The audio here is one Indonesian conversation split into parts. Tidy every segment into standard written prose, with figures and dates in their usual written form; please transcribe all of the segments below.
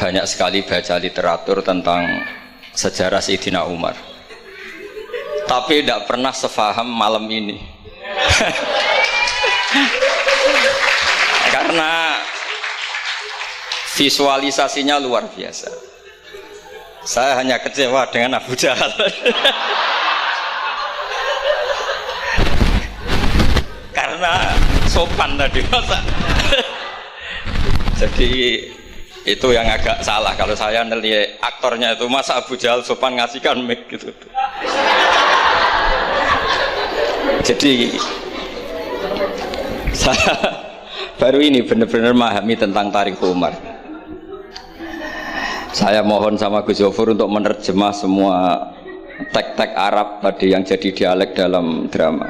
banyak sekali baca literatur tentang sejarah Sayyidina Umar, tapi tidak pernah sefaham malam ini. Karena visualisasinya luar biasa. Saya hanya kecewa dengan Abu Jahal. Karena sopan tadi masa. Jadi itu yang agak salah kalau saya nilai aktornya itu, masa Abu Jahal sopan ngasihkan mic gitu. Jadi saya baru ini benar-benar memahami tentang tarikh Umar. Saya mohon sama Gus Zofur untuk menerjemah semua teks-teks Arab tadi yang jadi dialek dalam drama.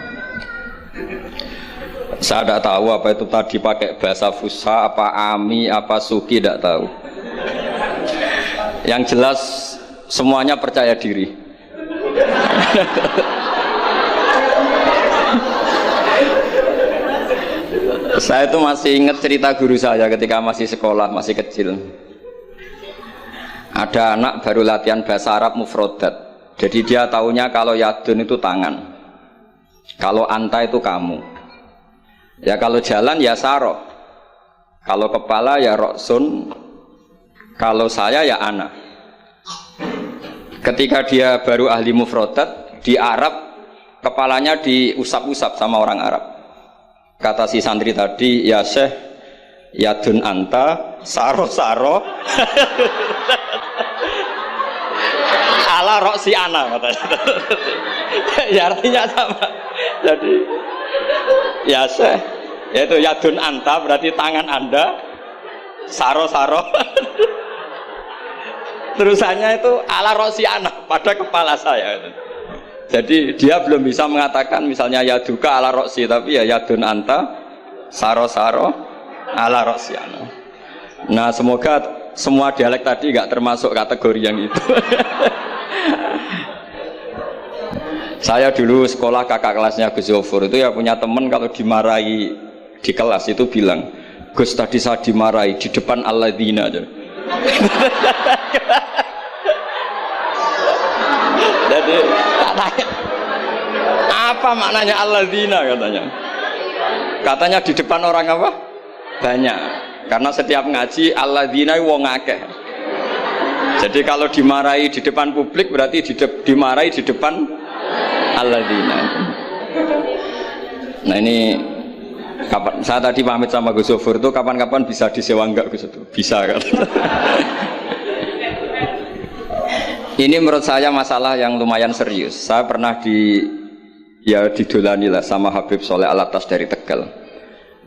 Saya tidak tahu apa itu tadi pakai bahasa Fusha, apa Ami, apa Suki, tidak tahu. Yang jelas semuanya percaya diri. Saya itu masih ingat cerita guru saya ketika masih sekolah, masih kecil. Ada anak baru latihan bahasa Arab mufrodat. Jadi dia taunya kalau yadun itu tangan, kalau anta itu kamu. Ya kalau jalan ya saro, kalau kepala ya roksun, kalau saya ya ana. Ketika dia baru ahli mufrodat di Arab, kepalanya diusap-usap sama orang Arab. Kata si santri tadi, ya Syekh, yadun anta, saro-saro, ala roksi ana, katanya. Ya artinya sama. Jadi, ya Syekh, yaitu yadun anta berarti tangan anda, saro-saro. Terusannya itu ala roksi ana, pada kepala saya. Jadi dia belum bisa mengatakan misalnya yaduka ala roksi, tapi ya yadun anta saro-saro ala roksi ana. Nah semoga semua dialek tadi nggak termasuk kategori yang itu. Saya dulu sekolah kakak kelasnya Gus Zofur itu ya punya teman kalau dimarahi di kelas itu bilang, Gus tadi saya dimarahi di depan alladzina. Jadi katanya apa maknanya alladzina, katanya di depan orang apa? Banyak. Karena setiap ngaji alladzina wong akeh. Jadi kalau dimarahi di depan publik berarti dimarahi di depan alladzina. Nah ini kapan saya tadi pamit sama Gus Zofur itu kapan-kapan bisa disewa enggak Gus itu? Bisa kan? Ini menurut saya masalah yang lumayan serius. Saya pernah didolani lah sama Habib Soleh Alatas dari Tegal.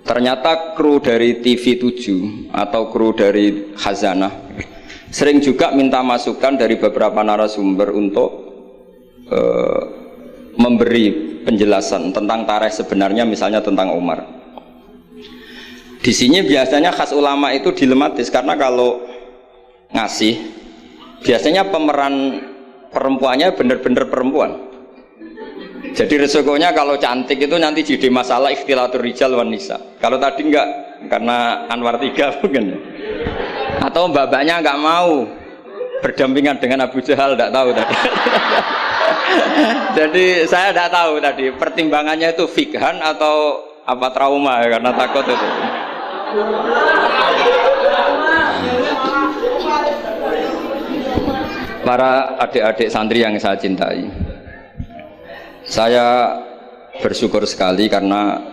Ternyata kru dari TV 7 atau kru dari Khazanah sering juga minta masukan dari beberapa narasumber untuk memberi penjelasan tentang tarikh sebenarnya, misalnya tentang Umar. Di sini biasanya khas ulama itu dilematis karena kalau ngasih biasanya pemeran perempuannya benar-benar perempuan. Jadi resikonya kalau cantik itu nanti jadi masalah ikhtilatur rijal wan nisa. Kalau tadi enggak, karena Anwar 3 mungkin. Atau mbak-mbaknya enggak mau berdampingan dengan Abu Jahal, enggak tahu tadi. Jadi saya enggak tahu tadi pertimbangannya itu fikhan atau apa trauma ya, karena takut itu. Para adik-adik santri yang saya cintai, saya bersyukur sekali karena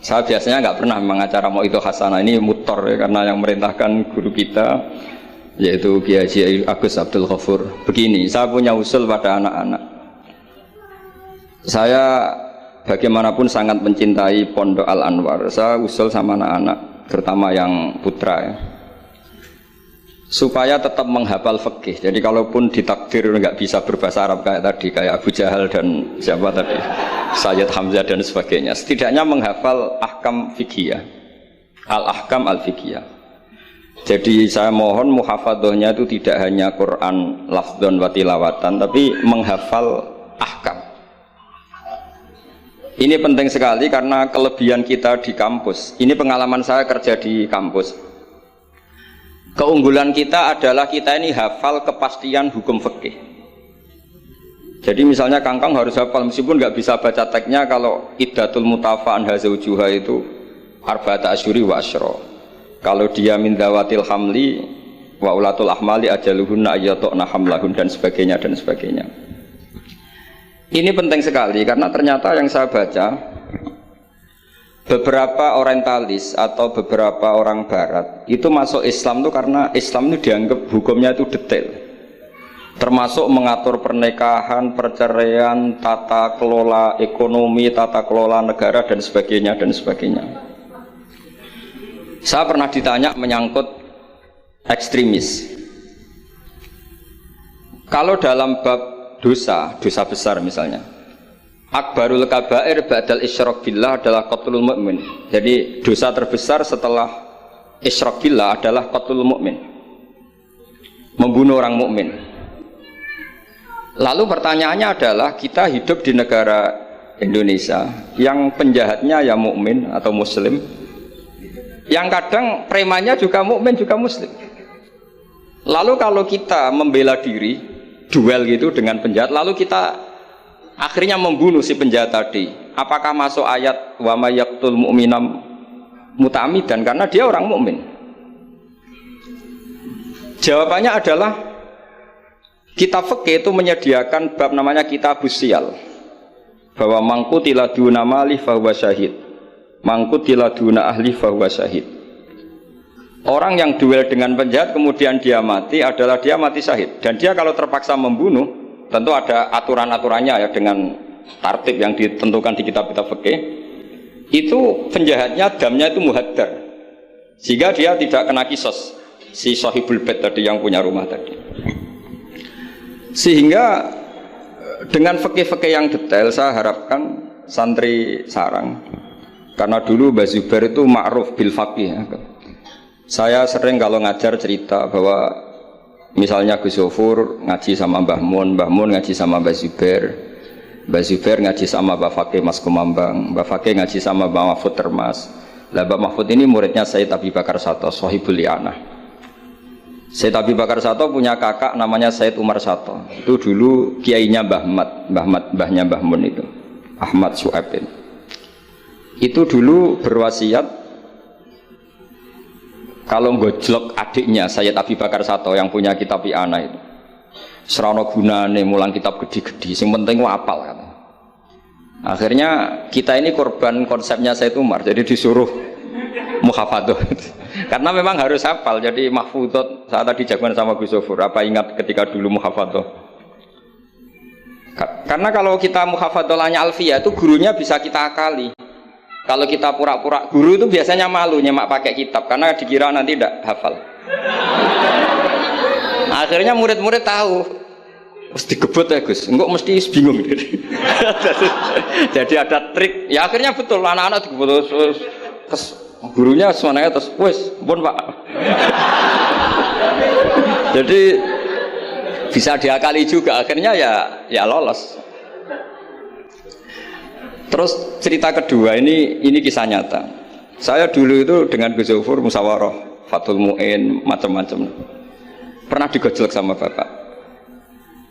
saya biasanya nggak pernah mengacara mau itu hasanah, ini mutor ya, karena yang merintahkan guru kita yaitu Kiai Haji Agus Abdul Ghafur. Begini, saya punya usul pada anak-anak. Saya bagaimanapun sangat mencintai Pondok Al Anwar. Saya usul sama anak-anak, terutama yang putra ya, supaya tetap menghafal fikih. Jadi kalaupun ditakdir nggak bisa berbahasa Arab kayak tadi, kayak Abu Jahal dan siapa tadi, Sayyid Hamzah dan sebagainya, setidaknya menghafal ahkam fikih, al-ahkam al-fikih. Jadi saya mohon muhafadzahnya itu tidak hanya Quran lafdzon wa tilawatan, tapi menghafal ahkam. Ini penting sekali karena kelebihan kita di kampus. Ini pengalaman saya kerja di kampus. Keunggulan kita adalah kita ini hafal kepastian hukum fikih. Jadi misalnya Kangkang harus hafal meskipun nggak bisa baca teksnya kalau iddatul mutafa'an hazaujuha itu arba'ata asyuri wa asyra. Kalau dia min dawatil hamli wa ulatul ahmali ajaluhunna ayyatuna hamlahun dan sebagainya dan sebagainya. Ini penting sekali karena ternyata yang saya baca beberapa orientalis atau beberapa orang barat itu masuk Islam itu karena Islam itu dianggap hukumnya itu detail, termasuk mengatur pernikahan, perceraian, tata kelola ekonomi, tata kelola negara dan sebagainya dan sebagainya. Saya pernah ditanya menyangkut ekstremis. Kalau dalam bab dosa besar misalnya, akbarul kabair ba'dal isyrak billah adalah qatlul mu'min. Jadi dosa terbesar setelah isyrak billah adalah qatlul mu'min, membunuh orang mukmin. Lalu pertanyaannya adalah kita hidup di negara Indonesia yang penjahatnya ya mukmin atau muslim, yang kadang premannya juga mukmin juga muslim. Lalu kalau kita membela diri duel gitu dengan penjahat, lalu kita akhirnya membunuh si penjahat tadi, apakah masuk ayat wa may yaqtul mu'mina muta'ammidan karena dia orang mukmin? Jawabannya adalah kitab fikih itu menyediakan bab namanya kitabus siyal, bahwa mangkutila duna mali fahuwa syahid, mangkutila duna ahli fahuwa syahid. Orang yang duel dengan penjahat kemudian dia mati adalah dia mati syahid, dan dia kalau terpaksa membunuh tentu ada aturan-aturannya ya, dengan tartib yang ditentukan di kitab-kitab fikih. Itu penjahatnya damnya itu muhaddar, sehingga dia tidak kena kisos si sahibul bait tadi yang punya rumah tadi. Sehingga dengan fikih-fikih yang detail saya harapkan santri sarang, karena dulu Mbah Zubair itu ma'ruf bil faqih ya. Saya sering kalau ngajar cerita bahwa misalnya Gus Zofur ngaji sama Mbah Mun ngaji sama Mbah Zubair ngaji sama Mbah Fakih Mas Kumambang, Mbah Fakih ngaji sama Mbah Mahfud Termas. Lah Mbah Mahfud ini muridnya Sayyid Abi Bakar Sato, Sohibul Li'anah. Sayyid Abi Bakar Sato punya kakak namanya Sayyid Umar Sato. Itu dulu kiainya mbahnya Mbah Mun itu, Ahmad Su'aib. Itu dulu berwasiat kalau gojlok adiknya Sayyid Abi Bakar Sato yang punya kitab I'anah itu, serana gunane mulang kitab gede-gede, yang penting wapal kan. Akhirnya kita ini korban konsepnya Sayyid Umar, jadi disuruh muhafadzah. Karena memang harus hafal, jadi mahfudot saat tadi jagoan sama Gus Zofur. Apa ingat ketika dulu muhafadzah? Karena kalau kita muhafadzahnya alfiyah itu gurunya bisa kita akali. Kalau kita pura-pura guru itu biasanya malu nyemak pakai kitab karena dikira nanti tidak hafal. Akhirnya murid-murid tahu, mesti digebut ya Gus, enggak mesti bingung. Jadi ada trik. Ya akhirnya betul anak-anak digebut terus gurunya semuanya terus, wes, pun Pak. Jadi bisa diakali juga. Akhirnya ya lolos. Terus cerita kedua ini kisah nyata. Saya dulu itu dengan Gus Zofur musyawarah, Fathul Mu'in, macam-macam. Pernah digojlok sama bapak.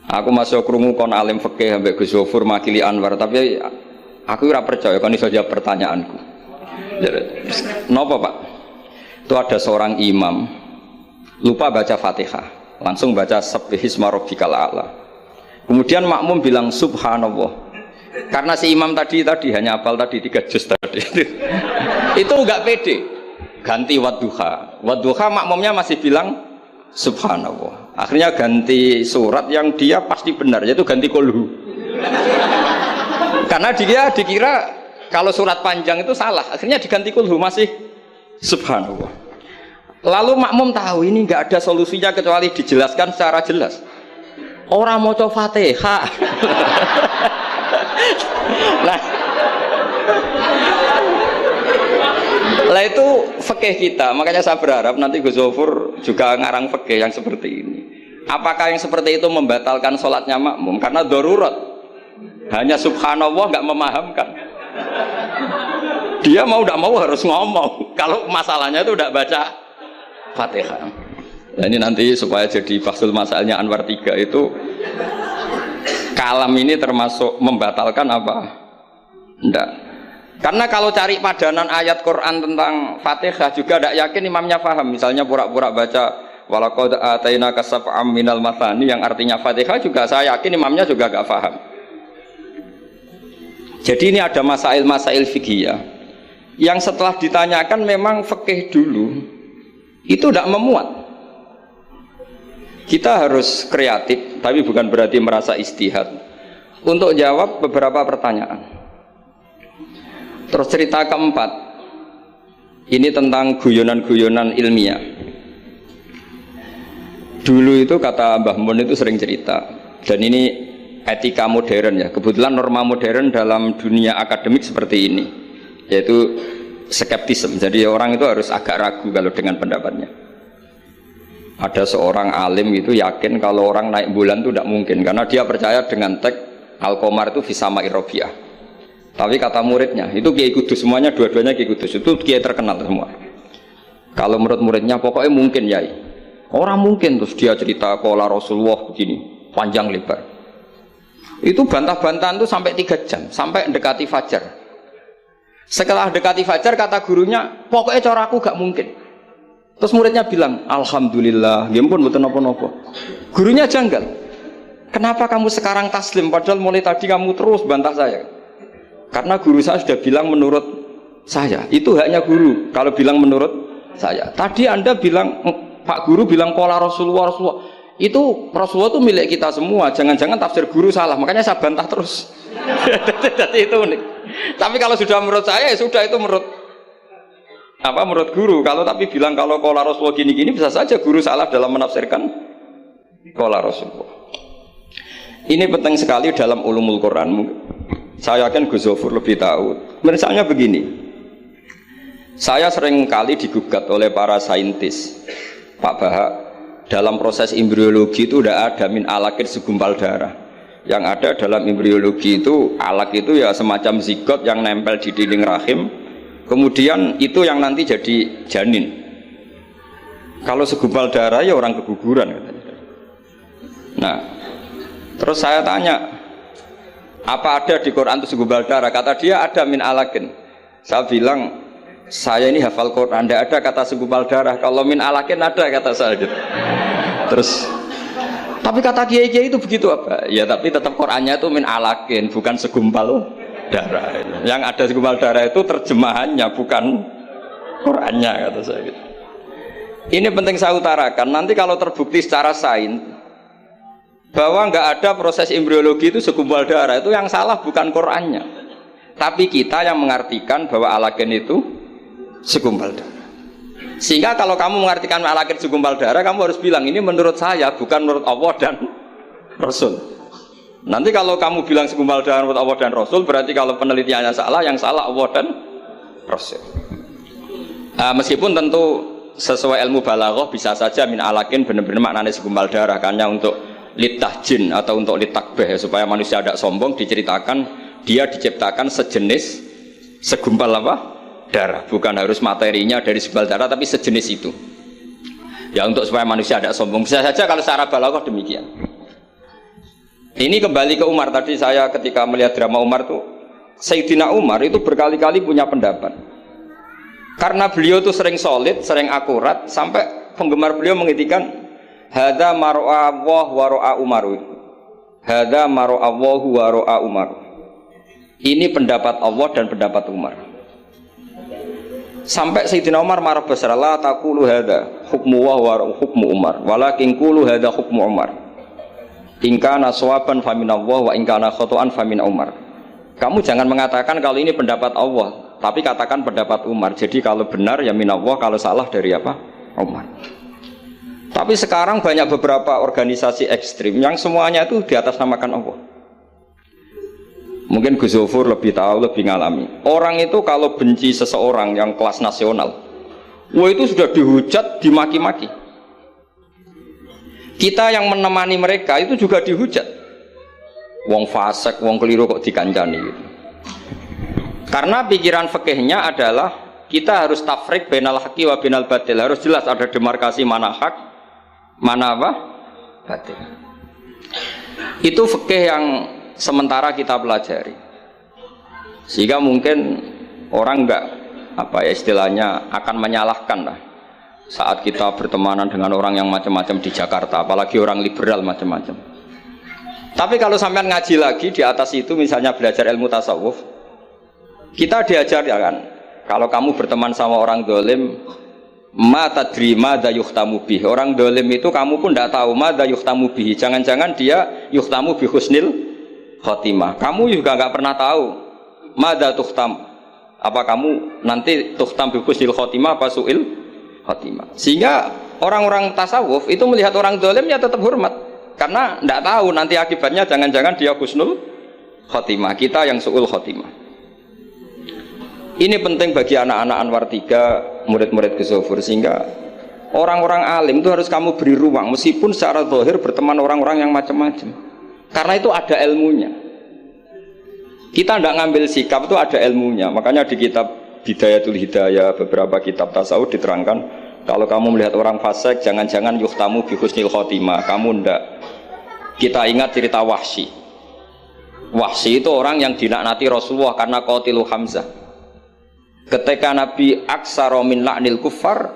Aku masuk krungu kon alim fikih ambek Gus Zofur makili Anwar, tapi aku ora percaya kon iso jawab pertanyaanku. Napa Pak? Itu ada seorang imam lupa baca Fatihah, langsung baca Subbihisma rabbikal a'la. Kemudian makmum bilang subhanallah. Karena si imam tadi hanya hafal tadi 3 juz tadi. Itu enggak pede. Ganti wadduha. Wadduha makmumnya masih bilang subhanallah. Akhirnya ganti surat yang dia pasti benar, yaitu ganti kulhu. Karena dia dikira kalau surat panjang itu salah. Akhirnya diganti kulhu masih subhanallah. Lalu makmum tahu ini enggak ada solusinya kecuali dijelaskan secara jelas. Orang mau coba Fatihah. Lah itu fikih kita. Makanya saya berharap nanti Gus Zofur juga ngarang fikih yang seperti ini. Apakah yang seperti itu membatalkan sholatnya makmum? Karena darurat. Hanya subhanallah nggak memahamkan. Dia mau tidak mau harus ngomong. Kalau masalahnya itu tidak baca Fatihah. Nah, ini nanti supaya jadi Fathul Masailnya Anwar 3 itu kalam ini termasuk membatalkan apa? Enggak. Karena kalau cari padanan ayat Quran tentang Fatihah juga tidak yakin imamnya paham. Misalnya pura-pura baca walaqad atainaka sab'am minal mathani yang artinya Fatihah juga saya yakin imamnya juga gak paham. Jadi ini ada masail-masail fiqhiyah yang setelah ditanyakan memang fikih dulu itu tidak memuat. Kita harus kreatif, tapi bukan berarti merasa istihad untuk jawab beberapa pertanyaan. Terus cerita keempat, ini tentang guyonan-guyonan ilmiah. Dulu itu kata Mbah Mun itu sering cerita, dan ini etika modern ya. Kebetulan norma modern dalam dunia akademik seperti ini, yaitu skeptisme. Jadi orang itu harus agak ragu kalau dengan pendapatnya. Ada seorang alim itu yakin kalau orang naik bulan itu tidak mungkin, karena dia percaya dengan teks Al-Qamar itu fisama Irobiah. Tapi kata muridnya, itu Kiai Kudus, semuanya dua-duanya Kiai Kudus, itu Kiai terkenal semua. Kalau menurut muridnya pokoknya mungkin Yai. Orang mungkin, terus dia cerita qala Rasulullah begini, panjang lebar. Itu bantah-bantahan itu sampai 3 jam, sampai mendekati fajar. Setelah mendekati fajar kata gurunya, pokoknya cara aku gak mungkin. Terus muridnya bilang, alhamdulillah, ya ampun betul nopo-nopo. Gurunya janggal. Kenapa kamu sekarang taslim padahal mulai tadi kamu terus bantah saya? Karena guru saya sudah bilang menurut saya. Itu haknya guru kalau bilang menurut saya. Tadi Anda bilang Pak Guru bilang qala Rasulullah. Itu Rasulullah itu milik kita semua. Jangan-jangan tafsir guru salah. Makanya saya bantah terus. Jadi itu unik. Tapi kalau sudah menurut saya ya sudah itu menurut guru. Kalau tapi bilang kalau qala Rasulullah gini-gini bisa saja guru salah dalam menafsirkan qala Rasulullah. Ini penting sekali dalam ulumul Quran. Saya yakin Gus Zofur lebih tahu. Misalnya begini, saya sering kali digugat oleh para saintis, Pak Bahak, dalam proses embriologi itu tidak ada min alakir segumpal darah. Yang ada dalam embriologi itu alak itu ya semacam zigot yang nempel di dinding rahim. Kemudian itu yang nanti jadi janin. Kalau segumpal darah ya orang keguguran katanya. Nah, terus saya tanya, apa ada di Quran itu segumpal darah? Kata dia ada min alakin. Saya bilang, saya ini hafal Quran, tidak ada kata segumpal darah. Kalau min alakin ada kata saya gitu. Terus, tapi kata kiai-kiai itu begitu apa? Ya tapi tetap Qurannya itu min alakin, bukan segumpal darah. Yang ada segumpal darah itu terjemahannya, bukan Qurannya kata saya gitu. Ini penting saya utarakan. Nanti kalau terbukti secara sains bahwa nggak ada proses embriologi itu segumpal darah, itu yang salah bukan Qurannya, tapi kita yang mengartikan bahwa alakin itu segumpal darah. Sehingga kalau kamu mengartikan alakin segumpal darah, kamu harus bilang ini menurut saya, bukan menurut Allah dan Rasul. Nanti kalau kamu bilang segumpal darah menurut Allah dan Rasul, berarti kalau penelitiannya salah, yang salah Allah dan Rasul. Meskipun tentu sesuai ilmu balaghah bisa saja min alakin benar-benar maknanya segumpal darah, karena untuk litahjin atau untuk litakbeh supaya manusia tidak sombong, diceritakan dia diciptakan sejenis segumpal apa? Darah, bukan harus materinya dari segumpal darah tapi sejenis itu. Ya untuk supaya manusia tidak sombong. Bisa saja kalau secara balaghah demikian. Ini kembali ke Umar tadi, saya ketika melihat drama Umar tuh, Sayyidina Umar itu berkali-kali punya pendapat. Karena beliau tuh sering solid, sering akurat, sampai penggemar beliau mengintikan hadza mar'a Allah wa ra'a Umar. Hadza mar'a Allah wa ra'a Umar. Ini pendapat Allah dan pendapat Umar. Sampai Sayyidina Umar marah besar, la taqulu hadza hukmu wa hukmu Umar, walakin qulu hadza hukmu Umar. In kana shawaban fa min Allah wa in kana khata'an fa min Umar. Kamu jangan mengatakan kalau ini pendapat Allah, tapi katakan pendapat Umar. Jadi kalau benar ya min Allah, kalau salah dari apa? Umar. Tapi sekarang banyak beberapa organisasi ekstrim yang semuanya itu di atas namakan Allah. Mungkin Gus Zofur lebih tahu, lebih ngalami. Orang itu kalau benci seseorang yang kelas nasional, wah itu sudah dihujat, dimaki-maki. Kita yang menemani mereka itu juga dihujat. Wong fasik, wong keliru kok dikancani gitu. Karena pikiran fikihnya adalah kita harus tafrik bainal haqqi wa bainal batil. Harus jelas ada demarkasi mana hak, mana apa? Batin. Itu fikih yang sementara kita pelajari. Sehingga mungkin orang enggak apa ya istilahnya akan menyalahkan lah saat kita bertemanan dengan orang yang macam-macam di Jakarta, apalagi orang liberal macam-macam. Tapi kalau sampean ngaji lagi di atas itu, misalnya belajar ilmu tasawuf, kita diajar ya kan, kalau kamu berteman sama orang dolim, ma tadri madza yuhtamu bih. Orang dolim itu kamu pun tidak tahu madza yuhtamu bih. Jangan-jangan dia yuhtamu bi husnil khotimah. Kamu juga nggak pernah tahu madza tuhtam. Apa kamu nanti tuhtam bi husnil khotimah apa suil khotimah. Sehingga orang-orang tasawuf itu melihat orang dolim ya tetap hormat. Karena tidak tahu nanti akibatnya jangan-jangan dia husnul khotimah. Kita yang suul khotimah. Ini penting bagi anak-anak Anwar 3, murid-murid Ghazofur, sehingga orang-orang alim itu harus kamu beri ruang meskipun secara zahir berteman orang-orang yang macam-macam. Karena itu ada ilmunya. Kita tidak ngambil sikap itu ada ilmunya. Makanya di kitab Bidayatul Hidayah, beberapa kitab tasawuf diterangkan, kalau kamu melihat orang fasik, jangan-jangan yuhtamu bi husnil khotimah. Kamu ndak. Kita ingat cerita Wahsy. Wahsy itu orang yang dilaknati Rasulullah karena qatilu Hamzah. Ketika Nabi aksara min la'nil kuffar,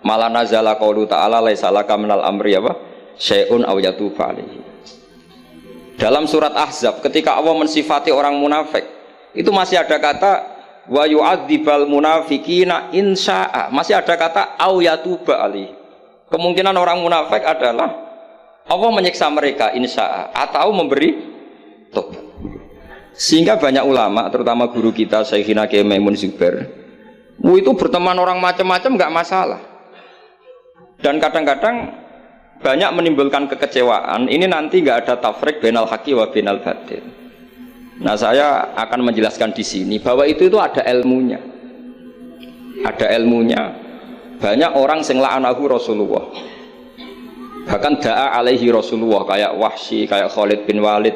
malah nazala qaulu ta'ala laisa laka minal amri apa? Syai'un aw yatuba alaihi. Dalam surat Ahzab ketika Allah mensifati orang munafik, itu masih ada kata wa yu'adzibal munafiqina insya'a. Masih ada kata aw yatuba alaihi. Kemungkinan orang munafik adalah Allah menyiksa mereka insya'a atau memberi tobat. Sehingga banyak ulama, terutama guru kita Syekhina Kiai Maimun Zubair, itu berteman orang macam-macam nggak masalah. Dan kadang-kadang banyak menimbulkan kekecewaan. Ini nanti nggak ada tafrik bainal haqqi wa bainal batil. Nah, saya akan menjelaskan di sini bahwa itu ada ilmunya. Ada ilmunya. Banyak orang sing la'anahu Rasulullah. Bahkan da'a alaihi Rasulullah kayak Wahsy, kayak Khalid bin Walid.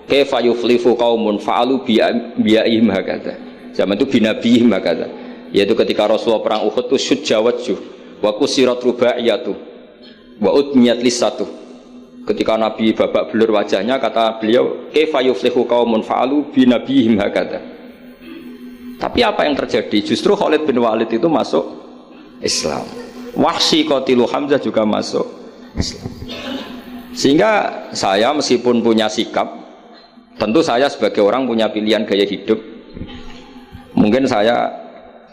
Kaifa yuflihu qaumun fa'alu bi'aihim hakadha. Zaman itu binabihim hakadha. Yaitu ketika Rasulullah perang Uhud itu syujja wajhuh wa kusirat rubaiyatu wa udmiyat lisatu. Ketika Nabi babak belur wajahnya, kata beliau kaifa yuflihu qaumun fa'alu binabihim hakadha. Tapi apa yang terjadi? Justru Khalid bin Walid itu masuk Islam. Wahsy qatilu Hamzah juga masuk Islam. Sehingga saya meskipun punya sikap, tentu saya sebagai orang punya pilihan gaya hidup. Mungkin saya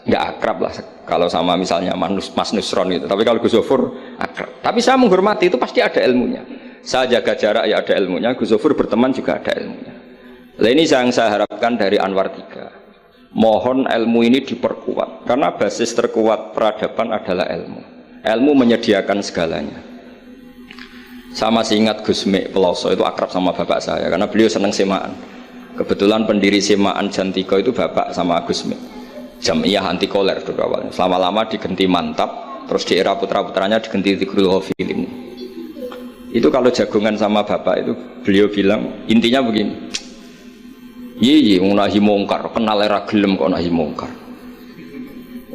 nggak akrab lah kalau sama misalnya Mas Nusron gitu. Tapi kalau Ghazofur akrab. Tapi saya menghormati, itu pasti ada ilmunya. Saya jaga jarak ya ada ilmunya. Ghazofur berteman juga ada ilmunya. Nah, ini yang saya harapkan dari Anwar 3. Mohon ilmu ini diperkuat. Karena basis terkuat peradaban adalah ilmu. Ilmu menyediakan segalanya. Saya masih ingat Gus Mek Peloso itu akrab sama bapak saya karena beliau senang semaan. Kebetulan pendiri semaan Jantiko itu bapak sama Gus Mek. Jamiyah anti koler dulu awalnya. Selama-lama diganti Mantap, terus di era putra-putranya diganti Dzikrul Ghafilin. Itu kalau jagungan sama bapak itu beliau bilang intinya begini. Iya, nahi mungkar, kenal era gelem kok nahi mungkar.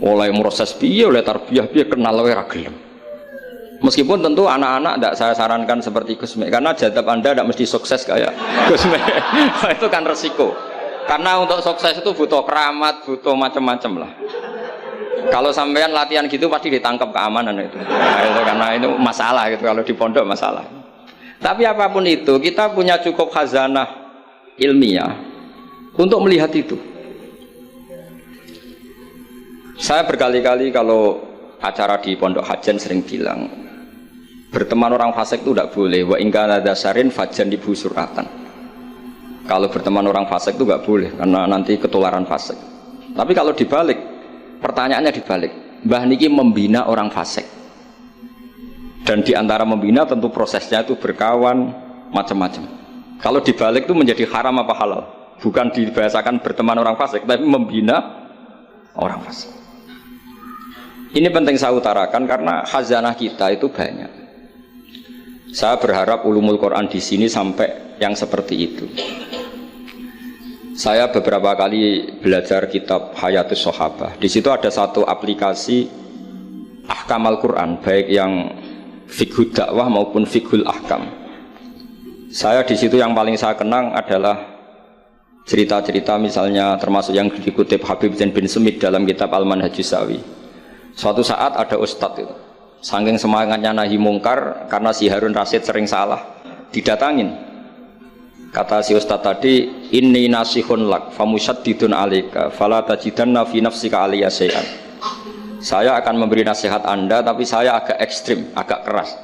Oleh proses piye, oleh tarbiyah piye kenal era gelem. Meskipun tentu anak-anak tidak saya sarankan seperti Gus Mek, karena jadab Anda tidak mesti sukses kayak Gus Mek. Itu kan resiko. Karena untuk sukses itu butuh keramat, butuh macam-macam lah. Kalau sampean latihan gitu pasti ditangkap keamanan itu. Nah, itu karena itu masalah gitu kalau di pondok masalah. Tapi apapun itu kita punya cukup khazanah ilmiah untuk melihat itu. Saya berkali-kali kalau acara di Pondok Hajan sering bilang berteman orang fasik itu tidak boleh. Wa in kana dasarin fajan ibu suratan. Kalau berteman orang fasik itu nggak boleh karena nanti ketularan fasik. Tapi kalau dibalik, pertanyaannya dibalik. Mbah niki membina orang fasik. Dan diantara membina tentu prosesnya itu berkawan macam-macam. Kalau dibalik itu menjadi haram apa halal? Bukan dibahasakan berteman orang fasik, tapi membina orang fasik. Ini penting saya utarakan karena khazanah kita itu banyak. Saya berharap ulumul Quran di sini sampai yang seperti itu. Saya beberapa kali belajar kitab Hayatus Sahabah. Di situ ada satu aplikasi Ahkam Al-Quran, baik yang fiqhul dakwah maupun fiqhul ahkam. Saya di situ yang paling saya kenang adalah cerita-cerita misalnya termasuk yang dikutip Habib Zain bin Semit dalam kitab Al-Manhajus Sawi. Suatu saat ada ustadz itu, saking semangatnya nahi mungkar karena si Harun Rasyid sering salah, didatangin. Kata si ustadz tadi, inni nasihun lak famusyaddidun alika fala tajidanna fi nafsika aliyya syai'an. Saya akan memberi nasihat Anda tapi saya agak ekstrim, agak keras.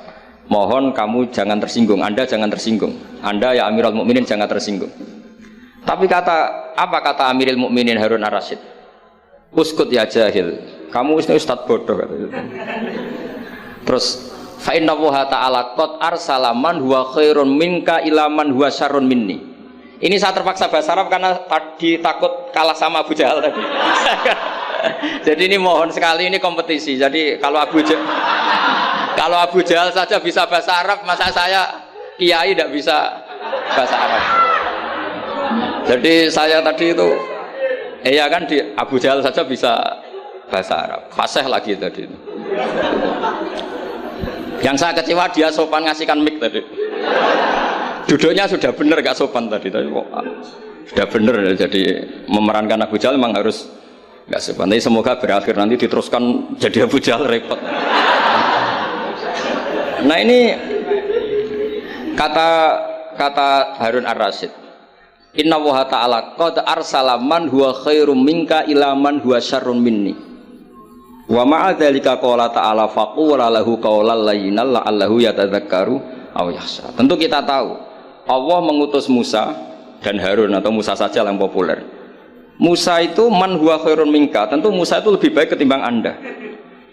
Mohon kamu jangan tersinggung, Anda jangan tersinggung. Anda ya Amirul Mukminin jangan tersinggung. Tapi apa kata Amirul Mukminin Harun Ar-Rasyid? Uskut ya jahil. Kamu ustadz bodoh kata. Terus fa inna Allaha ta'ala qad arsala man huwa khairun minka ila man huwa syarrun minni. Ini saya terpaksa bahasa Arab karena tadi takut kalah sama Abu Jahal tadi. Jadi ini mohon sekali ini kompetisi. Jadi kalau Abu Jahal saja bisa bahasa Arab, masa saya kiai tidak bisa bahasa Arab. Jadi saya tadi itu ya kan di Abu Jahal saja bisa bahasa Arab. Fasih lagi tadi. Yang saya kecewa dia sopan ngasihkan mic tadi. Duduknya sudah benar gak sopan tadi kok. Sudah benar jadi memerankan Abu Jahal memang harus gak sopan. Tapi semoga berakhir nanti diteruskan jadi Abu Jahal repot. Nah ini kata Harun Ar-Rasyid, Inna Allaha ta'ala qad arsala man huwa khairum minka ila man huwa syarrun minni. Wa ma'a dzalika qala ta'ala faqula lahu qawlan layyinan la'allahu yatadzakkaru aw yakhsha. Tentu kita tahu Allah mengutus Musa dan Harun atau Musa saja yang populer. Musa itu man huwa khairun minka, tentu Musa itu lebih baik ketimbang Anda.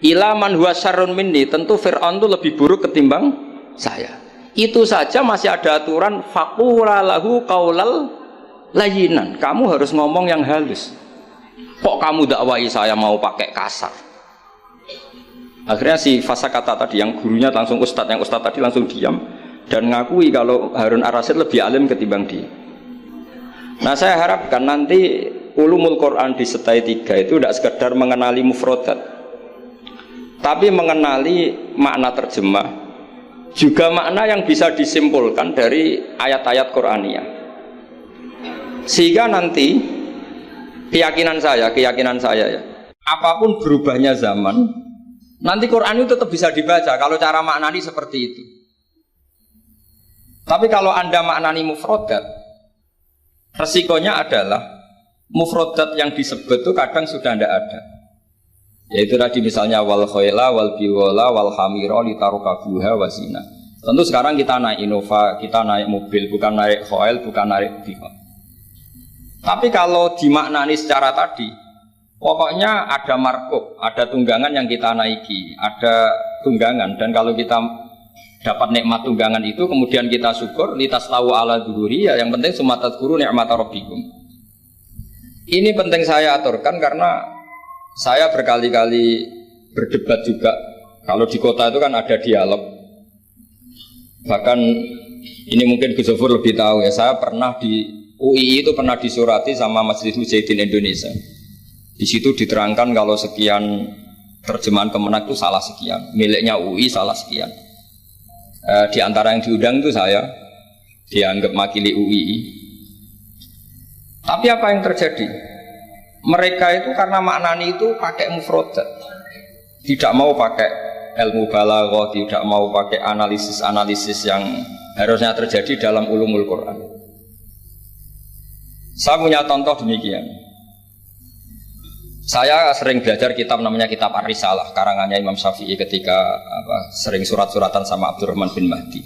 Ila man huwa syarrun minni, tentu Fir'aun itu lebih buruk ketimbang saya. Itu saja masih ada aturan faqula lahu qaulal layyinan. Kamu harus ngomong yang halus. Kok kamu dakwai saya mau pakai kasar? Akhirnya si Fasakata tadi yang gurunya langsung ustadz, yang ustadz tadi langsung diam dan ngakui kalau Harun Ar-Rasyid lebih alim ketimbang dia. Nah saya harapkan nanti ulumul Quran di setai 3 itu tidak sekedar mengenali mufrodat, tapi mengenali makna terjemah, juga makna yang bisa disimpulkan dari ayat-ayat Qur'aniyah. Sehingga nanti keyakinan saya ya, apapun berubahnya zaman, nanti Quran itu tetap bisa dibaca kalau cara maknani seperti itu. Tapi kalau Anda maknani mufrodat, resikonya adalah mufrodat yang disebut itu kadang sudah tidak ada. Yaitu tadi misalnya wal khayla wal biwala wal hamira litarukabuha wasina. Tentu sekarang kita naik Innova, kita naik mobil, bukan naik khayl, bukan naik biwala. Tapi kalau dimaknani secara tadi, pokoknya ada markup, ada tunggangan yang kita naiki, ada tunggangan, dan kalau kita dapat nikmat tunggangan itu kemudian kita syukur litaslawu ala dhuhuri, ya yang penting sumatat guru nikmata rabbikum. Ini penting saya aturkan karena saya berkali-kali berdebat juga. Kalau di kota itu kan ada dialog. Bahkan ini mungkin Gus Zofur lebih tahu ya. Saya pernah di UII itu pernah disurati sama Majelis Mujahidin Indonesia. Di situ diterangkan kalau sekian terjemahan Kemenak itu salah sekian, miliknya UI salah sekian. Di antara yang diundang itu saya dianggap makili UII. Tapi apa yang terjadi? Mereka itu karena maknani itu pakai mufrodat, tidak mau pakai ilmu balaghah, tidak mau pakai analisis-analisis yang harusnya terjadi dalam ulumul Quran. Saya punya contoh demikian. Saya sering belajar kitab namanya kitab Ar-Risalah, karangannya Imam Syafi'i ketika sering surat-suratan sama Abdurrahman bin Mahdi.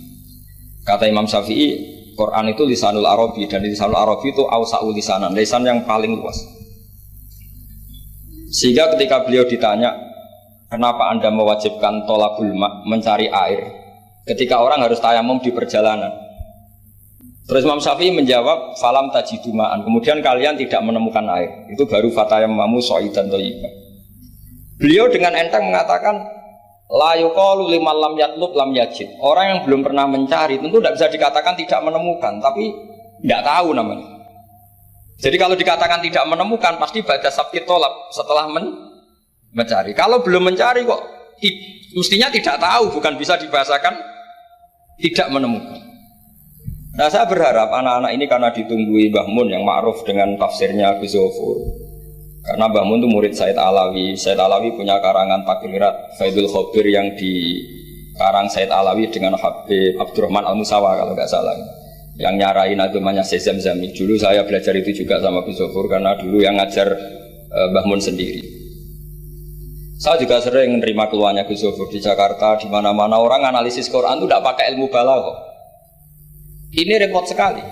Kata Imam Syafi'i, Quran itu lisanul Arabi, dan lisanul Arabi itu awsa'ul lisanan, lisan yang paling luas. Sehingga ketika beliau ditanya, kenapa Anda mewajibkan tolabul ma', mencari air, ketika orang harus tayamum di perjalanan? Terus Imam Syafi'i menjawab, falam tajidu ma'an, kemudian kalian tidak menemukan air, itu baru fatayammamu sha'idan thayyiban. Beliau dengan enteng mengatakan, la yuqalu liman lam yatlub lam yajid. Orang yang belum pernah mencari tentu tidak bisa dikatakan tidak menemukan, tapi tidak tahu namanya. Jadi kalau dikatakan tidak menemukan, pasti ba'da sabqit tolab, setelah mencari. Kalau belum mencari kok mestinya tidak tahu, bukan bisa dibahasakan tidak menemukan. Nah saya berharap anak-anak ini karena ditunggui Mbah Mun yang ma'ruf dengan tafsirnya Gus Zofur. Karena Mbah Mun itu murid Said Alawi. Said Alawi punya karangan Takrirat Faidul Khobir yang dikarang Said Alawi dengan Habib Abdurrahman Al-Musawa kalau nggak salah. Yang nyarain agamanya Syekh Zamzami. Dulu saya belajar itu juga sama Gus Zofur karena dulu yang ngajar Mbah Mun sendiri. Saya juga sering menerima keluhannya Gus Zofur di Jakarta, di mana-mana orang analisis Quran itu tidak pakai ilmu balaghah. Ini repot sekali.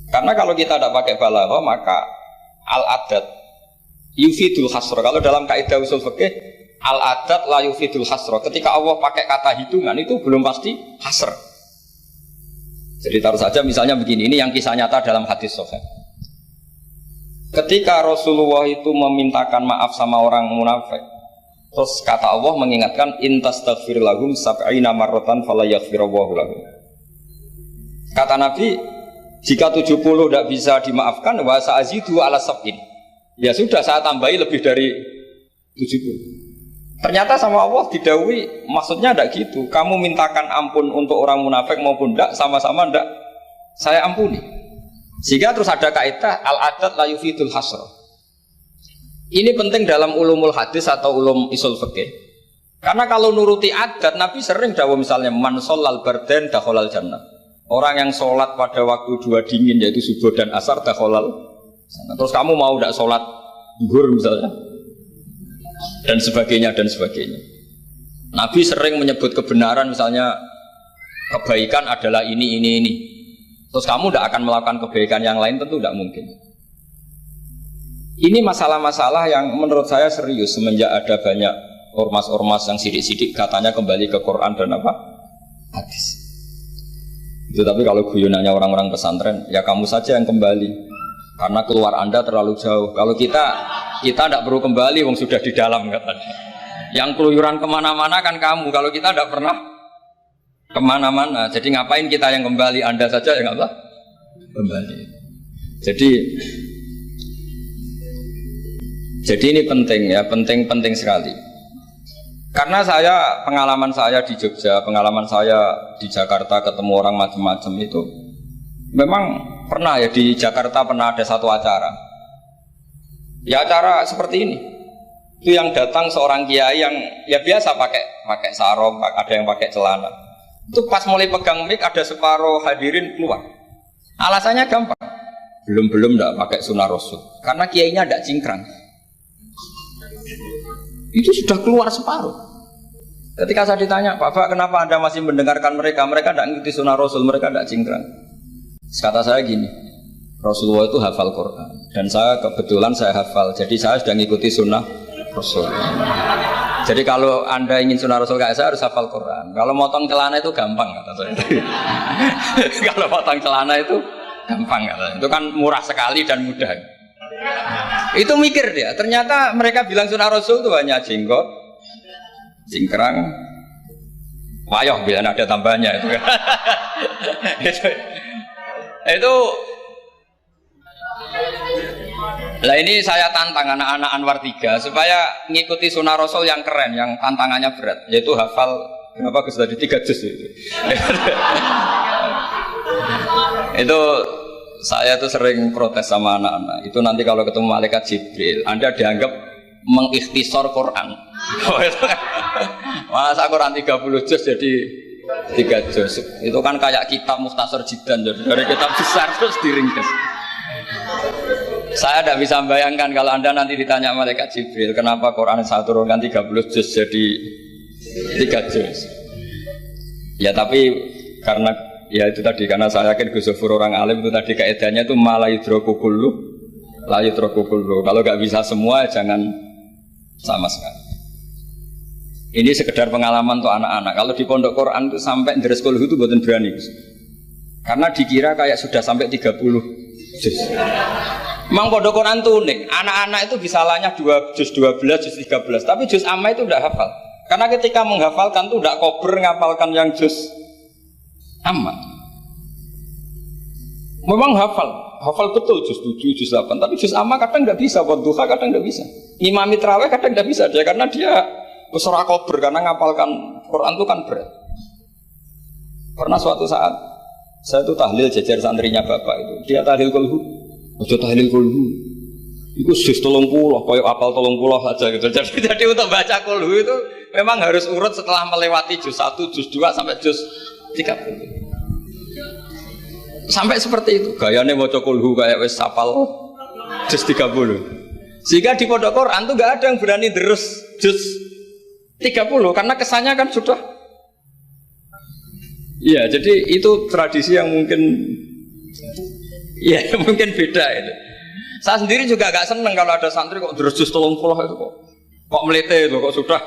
Karena kalau kita tidak pakai balaghah maka al-adat yufidul hasra. Kalau dalam kaidah usul fikih al-adat la yufidul hasra. Ketika Allah pakai kata hitungan itu belum pasti hasr. Jadi taruh saja misalnya begini, ini yang kisah nyata dalam hadis sahih. Ketika Rasulullah itu memintakan maaf sama orang munafik, terus kata Allah mengingatkan intastaghfir lahum sab'ina marratan fala yaghfirullahu lahum. Kata Nabi, jika 70 tidak bisa dimaafkan, wa sa'azidu ala sab'in. Ya sudah, saya tambahi lebih dari 70. Ternyata sama Allah didhawuhi, maksudnya tidak gitu. Kamu mintakan ampun untuk orang munafik maupun tidak, sama-sama tidak, saya ampuni. Sehingga terus ada kaidah al-adat la yufidul hasr. Ini penting dalam ulumul hadis atau ulum usul fikih. Karena kalau nuruti adat, Nabi sering dawuh misalnya man shallal bardan dakhalal jannah. Orang yang sholat pada waktu dua dingin yaitu subuh dan asar dakhalal. Terus kamu mau tidak sholat zuhur misalnya dan sebagainya dan sebagainya. Nabi sering menyebut kebenaran misalnya kebaikan adalah ini. Terus kamu tidak akan melakukan kebaikan yang lain, tentu tidak mungkin. Ini masalah-masalah yang menurut saya serius semenjak ada banyak ormas-ormas yang sidik-sidik katanya kembali ke Quran dan apa? Hadis. Itu tapi kalau guyonannya orang-orang pesantren, ya kamu saja yang kembali. Karena keluar Anda terlalu jauh. Kalau kita tidak perlu kembali, wong sudah di dalam katanya. Yang keluyuran kemana-mana kan kamu. Kalau kita tidak pernah kemana-mana. Jadi ngapain kita yang kembali? Anda saja yang apa? Kembali. Jadi ini penting ya, penting sekali. Karena pengalaman saya di Jogja, pengalaman saya di Jakarta ketemu orang macam-macam itu, memang pernah ya di Jakarta pernah ada satu acara. Ya acara seperti ini. Itu yang datang seorang kiai yang ya biasa pakai sarung, ada yang pakai celana. Itu pas mulai pegang mic ada separuh hadirin keluar. Alasannya gampang. Belum enggak pakai sunnah Rasul. Karena kiainya enggak cingkrang. Itu sudah keluar separuh. Ketika saya ditanya, Pak, kenapa Anda masih mendengarkan mereka? Mereka tidak mengikuti sunnah Rasul, mereka tidak cingkrang. Kata saya gini, Rasulullah itu hafal Quran dan saya kebetulan saya hafal, jadi saya sudah mengikuti sunnah Rasul. Jadi kalau Anda ingin sunnah Rasul kayak saya harus hafal Quran. Kalau motong celana itu gampang kata saya. Kalau motong celana itu gampang kata saya. Itu kan murah sekali dan mudah. Itu mikir dia, ternyata mereka bilang sunnah Rasul itu hanya jenggot, cingkrang, wayoh bila ada tambahnya itu. itu. Lah ini saya tantang anak-anak Anwar 3 supaya mengikuti sunnah Rasul yang keren, yang tantangannya berat, yaitu hafal berapa Gus tadi 3 juz itu. Itu saya tuh sering protes sama anak-anak. Itu nanti kalau ketemu malaikat Jibril, Anda dianggap mengikhtisar Quran. Masa Quran 30 juz jadi 3 juz. Itu kan kayak kitab Mukhtasar Jiddan, jadi dari kitab besar terus diringkas. Saya tidak bisa bayangkan kalau Anda nanti ditanya malaikat Jibril, kenapa Quran saya turunkan 30 juz jadi 3 juz. Ya tapi karena ya itu tadi, karena saya yakin Gus Zofur orang alim itu tadi kaidahnya itu malayudroku kullu layudroku kullu. Kalau nggak bisa semua jangan sama sekali. Ini sekedar pengalaman untuk anak-anak. Kalau di pondok Quran itu sampai dari sekolah itu buatan berani, karena dikira kayak sudah sampai 30 juz. Memang pondok Quran itu unik. Anak-anak itu bisa lanya 2 juz 12, juz 13, tapi juz amma itu tidak hafal. Karena ketika menghafalkan itu tidak kober ngapalkan yang juz amma. Memang hafal betul juz 7, juz 8, tapi juz amma kadang tidak bisa, wadduha kadang tidak bisa. Imam Mitraweh kadang tidak bisa dia, karena dia Wis ora kober karena ngapalkan Quran itu kan berat. Pernah suatu saat saya itu tahlil jajar santrinya bapak itu. Dia tahlil kulhu. Ojo tahlil kulhu. Iku sis 30, koyo apal 30 aja gitu. Jadi untuk baca kulhu itu memang harus urut setelah melewati juz 1, juz 2 sampai juz 30. Sampai seperti itu. Gayane maca kulhu kayak wis apal juz 30. Sehingga di pondok Quran tuh nggak ada yang berani terus juz 30 karena kesannya kan sudah. Iya, jadi itu tradisi yang mungkin ya mungkin beda itu. Saya sendiri juga agak seneng kalau ada santri kok terus juz 30 itu kok melete itu kok sudah.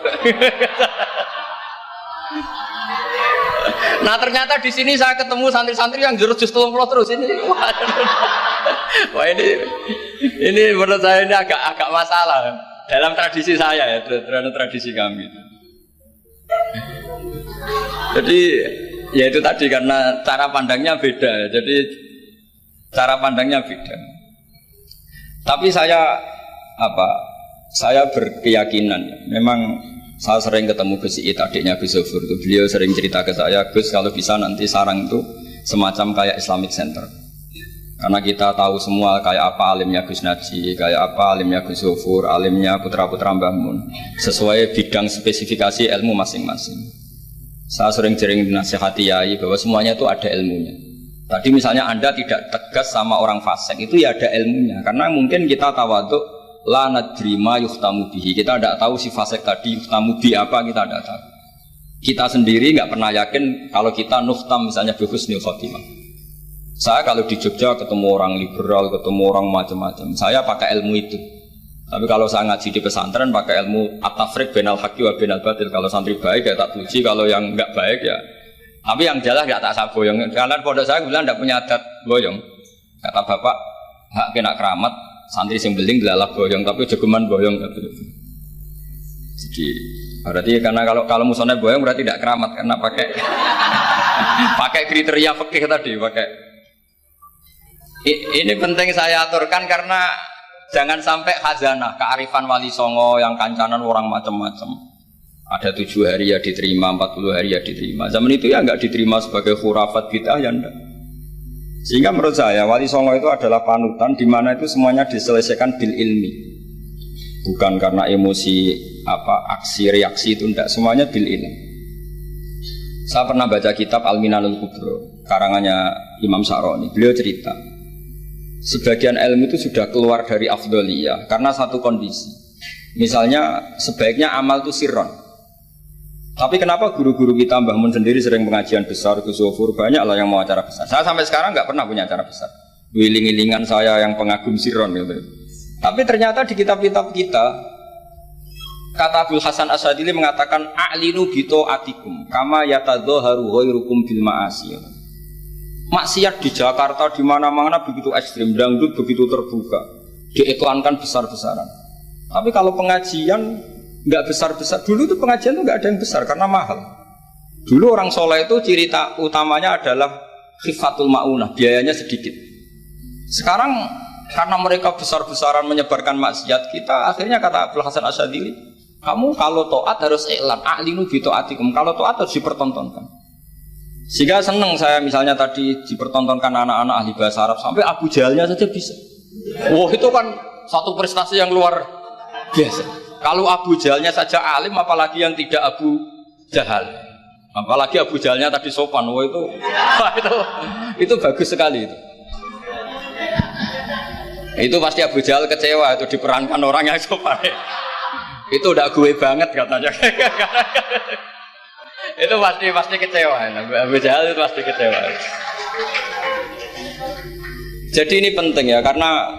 Nah ternyata di sini saya ketemu santri-santri yang jurus juz 30 terus ini. Wah ini menurut saya ini agak masalah dalam tradisi saya ya, dalam tradisi kami. Jadi ya itu tadi karena cara pandangnya beda. Jadi cara pandangnya beda. Tapi saya berkeyakinan memang saya sering ketemu Gus Iit, adiknya Gus Zofur itu. Beliau sering cerita ke saya, Gus kalau bisa nanti sarang itu semacam kayak Islamic Center. Karena kita tahu semua kayak apa alimnya Gus Naji, kayak apa alimnya Gus Zofur, alimnya putra-putra Mbah Mun, sesuai bidang spesifikasi ilmu masing-masing. Saya sering dinasihati yai bahwa semuanya itu ada ilmunya. Tadi misalnya Anda tidak tegas sama orang fasik, itu ya ada ilmunya. Karena mungkin kita tawaduk la nadri ma yuhtamu bihi. Kita tidak tahu si fasik tadi yuhtamu bi apa, kita tidak tahu. Kita sendiri nggak pernah yakin kalau kita nuhtam misalnya bi husnul khotimah. Saya kalau di Jogja ketemu orang liberal, ketemu orang macam-macam, saya pakai ilmu itu. Tapi kalau saya ngaji di pesantren pakai ilmu at-tafriq bainal haqqi wa bainal batil. Kalau santri baik ya tak puji, kalau yang enggak baik ya. Tapi yang jelas enggak tak saboyong. Karena pondok saya bilang enggak punya adat boyong. Kata bapak, hak kena keramat, santri sing beling delalah boyong, tapi jogeman boyong gitu. Jadi berarti karena kalau musuhnya boyong berarti tidak keramat karena pakai pakai kriteria fikih tadi, pakai. Ini penting saya aturkan karena jangan sampai khazanah, kearifan wali songo yang kancanan orang macam-macam. Ada 7 hari ya diterima, 40 hari ya diterima. Zaman itu ya enggak diterima sebagai khurafat bid'ah ya enggak. Sehingga menurut saya wali songo itu adalah panutan di mana itu semuanya diselesaikan bil ilmi. Bukan karena emosi aksi reaksi itu enggak, semuanya bil ilmi. Saya pernah baca kitab Al-Minanul Kubro karangannya Imam Sa'roni. Beliau cerita sebagian ilmu itu sudah keluar dari afdholiyah karena satu kondisi. Misalnya sebaiknya amal itu sirron. Tapi kenapa guru-guru kita Mbah Mun sendiri sering pengajian besar, Gus Zofur banyak lah yang mau acara besar. Saya sampai sekarang nggak pernah punya acara besar. Wiling-wilingan saya yang pengagum sirron gitu. Tapi ternyata di kitab-kitab kita kata Abdul Hasan Asyadili mengatakan a'linu bito atikum kama yatadzoharu ghairukum bil ma'asi. Maksiat di Jakarta di mana-mana begitu ekstrim, dangdut begitu terbuka, diiklankan besar-besaran. Tapi kalau pengajian nggak besar-besar, dulu itu pengajian itu nggak ada yang besar karena mahal. Dulu orang soleh itu ciri utamanya adalah khifatul ma'unah, biayanya sedikit. Sekarang karena mereka besar-besaran menyebarkan maksiat, kita akhirnya kata Abdul Hasan Asyadili, kamu kalau to'at harus iklan, a'linu bi to'atikum, kalau to'at harus dipertontonkan. Sehingga seneng saya misalnya tadi dipertontonkan anak-anak ahli bahasa Arab sampai Abu Jahalnya saja bisa. Wah itu kan satu prestasi yang luar biasa. Kalau Abu Jahalnya saja alim, apalagi yang tidak Abu Jahal. Apalagi Abu Jahalnya tadi sopan. Wah itu bagus sekali itu. Itu pasti Abu Jahal kecewa itu diperankan orang yang sopan. Itu udah gue banget katanya. Itu pasti kecewa. Abu Jahal itu pasti kecewa. Jadi ini penting ya, karena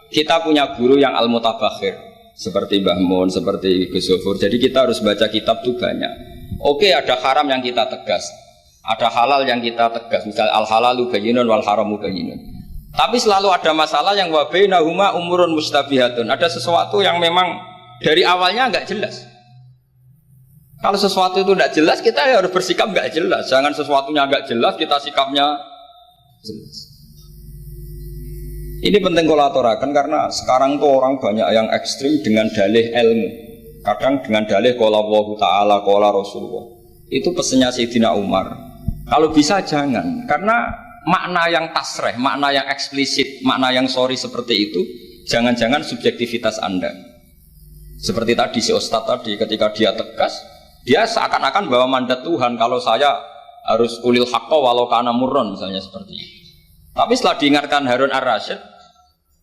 kita punya guru yang al-mutabakhir seperti Mbah Mun, seperti Gus Zofur. Jadi kita harus baca kitab itu banyak. Oke, ada haram yang kita tegas, ada halal yang kita tegas. Misal al-halalu bayyinun wal haramu bayyinun. Tapi selalu ada masalah yang wa bainahuma umurun mustabihatun. Ada sesuatu yang memang dari awalnya enggak jelas. Kalau sesuatu itu tidak jelas, kita harus bersikap nggak jelas. Jangan sesuatunya nggak jelas, kita sikapnya jelas. Ini penting kolaborakan karena sekarang tuh orang banyak yang ekstrim dengan dalih ilmu. Kadang dengan dalih qala Allahu taala qala Rasulullah. Itu pesannya Sayyidina Umar. Kalau bisa jangan, karena makna yang tasreh, makna yang eksplisit, makna yang sorry seperti itu, jangan-jangan subjektivitas Anda. Seperti tadi si Ustadz tadi, ketika dia tegas, dia seakan-akan bawa mandat Tuhan, kalau saya harus ulil haqqa walau kana murron, misalnya seperti itu. Tapi setelah diingatkan Harun ar-Rasyid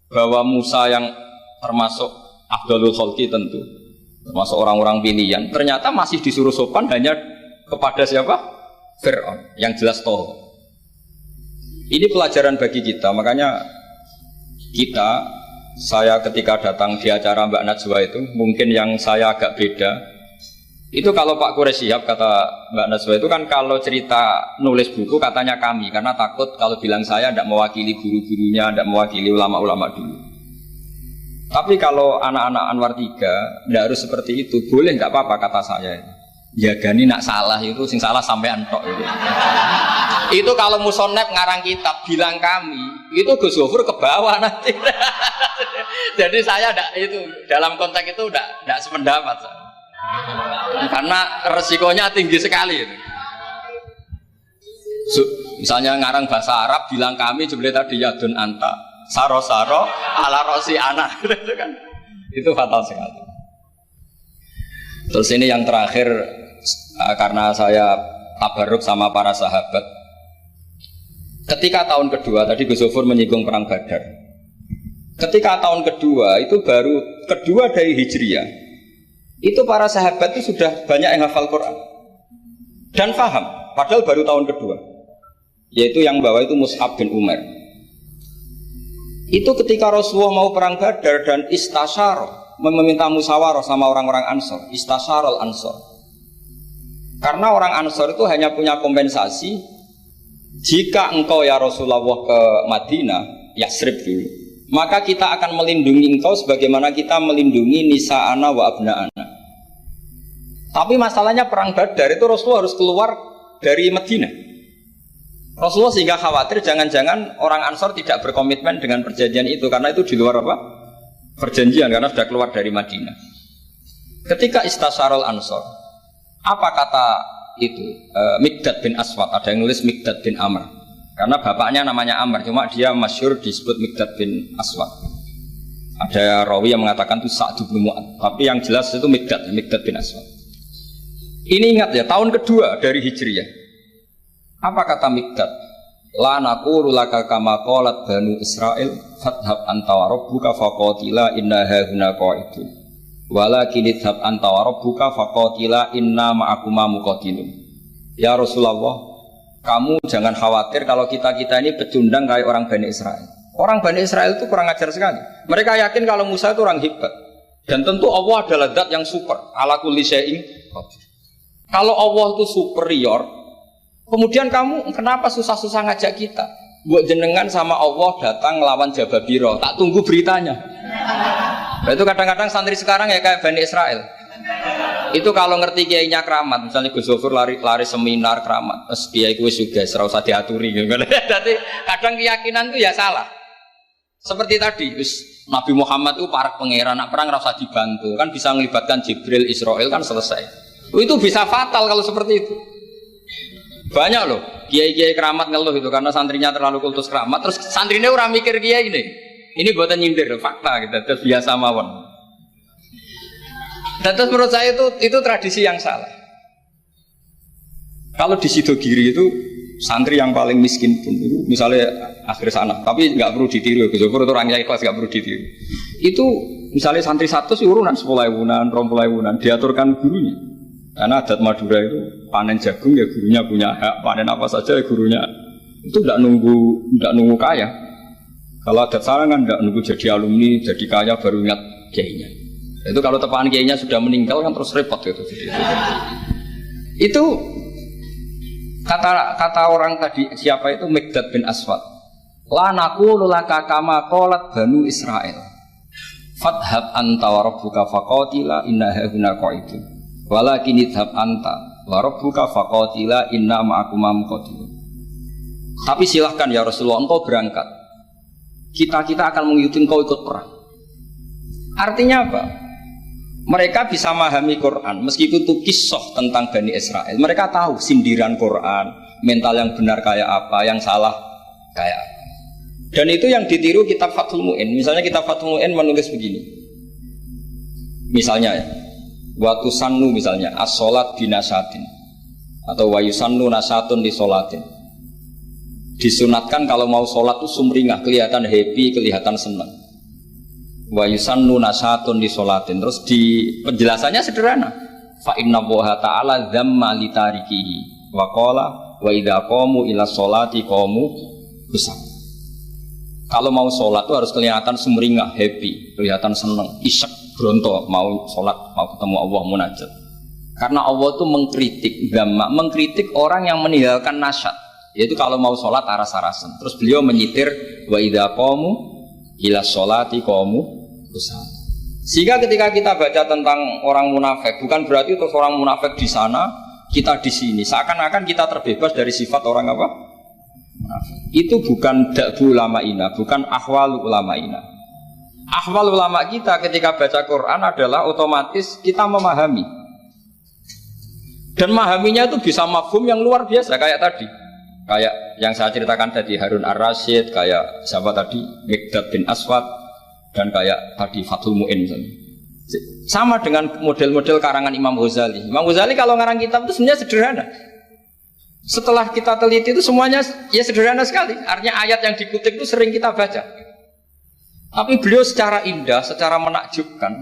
bahwa Musa yang termasuk afdalul khalqi tentu, termasuk orang-orang pilihan, ternyata masih disuruh sopan hanya kepada siapa? Fir'aun, yang jelas toh. Ini pelajaran bagi kita, makanya saya ketika datang di acara Mbak Najwa itu, mungkin yang saya agak beda. Itu kalau Pak Quraisy Shihab, kata Mbak Najwa itu kan kalau cerita nulis buku katanya kami, karena takut kalau bilang saya tidak mewakili guru-gurunya, tidak mewakili ulama-ulama dulu. Tapi kalau anak-anak Anwar 3 tidak harus seperti itu, boleh nggak apa-apa kata saya. Ya gani nak salah itu, sing salah sampai antok itu. Itu kalau musonep ngarang kitab bilang kami, itu Gus Gofur ke bawah nanti. Jadi saya itu dalam konteks itu tidak sependapat. Karena resikonya tinggi sekali itu. Misalnya ngarang bahasa Arab bilang kami jebule tadi yadun anta saro-saro ala rosi anak itu kan. Itu fatal sekali. Terus ini yang terakhir, karena saya tabarruk sama para sahabat. Ketika tahun kedua, tadi Gus Gofur menyinggung perang Badar. Ketika tahun kedua itu baru kedua dari Hijriah, itu para sahabat itu sudah banyak yang hafal Quran dan paham, padahal baru tahun kedua. Yaitu yang bawa itu Mus'ab bin Umar. Itu ketika Rasulullah mau perang Badar dan istasyar, meminta musyawarah sama orang-orang Ansor, istasyarul Ansor. Karena orang Ansor itu hanya punya kompensasi, jika engkau ya Rasulullah ke Madinah, Yasrib dulu, maka kita akan melindungi engkau sebagaimana kita melindungi nisa'ana wa abna'ana. Tapi masalahnya perang Badar itu Rasulullah harus keluar dari Madinah. Rasulullah sehingga khawatir jangan-jangan orang Ansor tidak berkomitmen dengan perjanjian itu, karena itu di luar apa? Perjanjian, karena sudah keluar dari Madinah. Ketika istasyarul Ansor, apa kata itu? Mikdad bin Aswad, ada yang nulis Mikdad bin Amr, karena bapaknya namanya Amr, cuma dia masyhur disebut Mikdad bin Aswad. Ada rawi yang mengatakan itu Sa'd bin Mu'adz, tapi yang jelas itu Mikdad bin Aswad. Ini ingat ya, tahun kedua dari Hijriyah. Apa kata Mikdad? La naqulu laka kama qalat Banu Israil fadhhab anta wa rabbuka faqatila inna hauna qa'idun walakin idhhab anta wa rabbuka faqatila inna ma'akuma muqatilun. Ya Rasulullah, kamu jangan khawatir kalau kita ini pecundang kayak orang Bani Israel. Orang Bani Israel itu kurang ajar sekali. Mereka yakin kalau Musa itu orang hebat, dan tentu Allah adalah zat yang super, ala kulli syai'in qadir. Kalau Allah itu superior, kemudian kamu kenapa susah-susah ngajak kita? Buat jenengan sama Allah datang ngelawan Jababiro, tak tunggu beritanya. Nah, itu kadang-kadang santri sekarang ya kayak Bani Israel. Itu kalau ngerti kiainya keramat, misalnya Gus Gofur lari seminar keramat, terus kiai kuwi juga ora usah diaturi gitu. Jadi kadang keyakinan itu ya salah. Seperti tadi, Nabi Muhammad itu para pangeran, nak perang ora usah dibantu, kan bisa melibatkan Jibril, Israel kan selesai. Itu bisa fatal kalau seperti itu. Banyak loh kiai-kiai keramat ngeluh itu karena santrinya terlalu kultus keramat, terus santrinya orang mikir kiai ini buatan nyindir fakta gitu, terus biasa mawon. Dan terus menurut saya itu tradisi yang salah. Kalau di Sidogiri itu santri yang paling miskin pun itu misalnya akhir sana, tapi nggak perlu ditiru, Gus Gofur itu orangnya ikhlas, nggak perlu ditiru. Itu misalnya santri 100 urunan 10.000-an, 20.000-an diaturkan gurunya. Karena adat Madura itu panen jagung ya gurunya punya hak, panen apa saja ya gurunya. Itu tidak nunggu kaya. Kalau adat sana kan tidak nunggu jadi alumni, jadi kaya baru ingat kiainya. Itu kalau tepaan kiainya sudah meninggal kan terus repot gitu. Itu kata orang tadi siapa itu Mikdad bin Aswad. La naqulu laka kama qalat Banu Israil. Fadhhab anta wa rabbuka faqatila inna hauna qa'idun. Walakin idhab anta wa rabbuka faqatila inna ma'akuma muqatilun. Tapi silahkan ya Rasulullah, engkau berangkat, kita akan mengikuti engkau ikut perang. Artinya apa? Mereka bisa memahami Quran meskipun itu kisah tentang Bani Israel. Mereka tahu sindiran Quran, mental yang benar kayak apa, yang salah kayak apa. Dan itu yang ditiru kitab Fathul Mu'in. Misalnya kitab Fathul Mu'in menulis begini. Misalnya wa tusannu misalnya as-sholat binasatin atau wa yusannu nasatun di sholatin. Disunatkan kalau mau sholat itu sumringah, kelihatan happy, kelihatan senang. Wa yusannu nasatun di sholatin. Terus di penjelasannya sederhana. Fa inna Allaha ta'ala dzamma li tarikihi wa qala wa idza qamu ila sholati qamu kusal. Kalau mau sholat itu harus kelihatan sumringah, happy, kelihatan senang, isak, bronto, mau sholat, mau ketemu Allah, munajat. Karena Allah itu mengkritik, mengkritik orang yang meninggalkan nasyat. Yaitu kalau mau sholat aras-arasan. Terus beliau menyitir wa idza qamu ila sholati qamu kusal. Sehingga ketika kita baca tentang orang munafik, bukan berarti terus orang munafik di sana, kita di sini. Seakan-akan kita terbebas dari sifat orang apa? Munafik. Itu bukan da'bu ulama'ina, bukan ahwal ulama'ina. Ahwal ulama kita ketika baca Quran adalah otomatis kita memahami. Dan memahaminya itu bisa mafhum yang luar biasa kayak tadi. Kayak yang saya ceritakan tadi Harun Ar-Rasyid, kayak siapa tadi? Miqdad bin Aswad, dan kayak tadi Fathul Mu'in misalnya. Sama dengan model-model karangan Imam Ghazali. Imam Ghazali kalau ngarang kitab itu sebenarnya sederhana. Setelah kita teliti itu semuanya ya sederhana sekali. Artinya ayat yang dikutip itu sering kita baca. Tapi beliau secara indah, secara menakjubkan,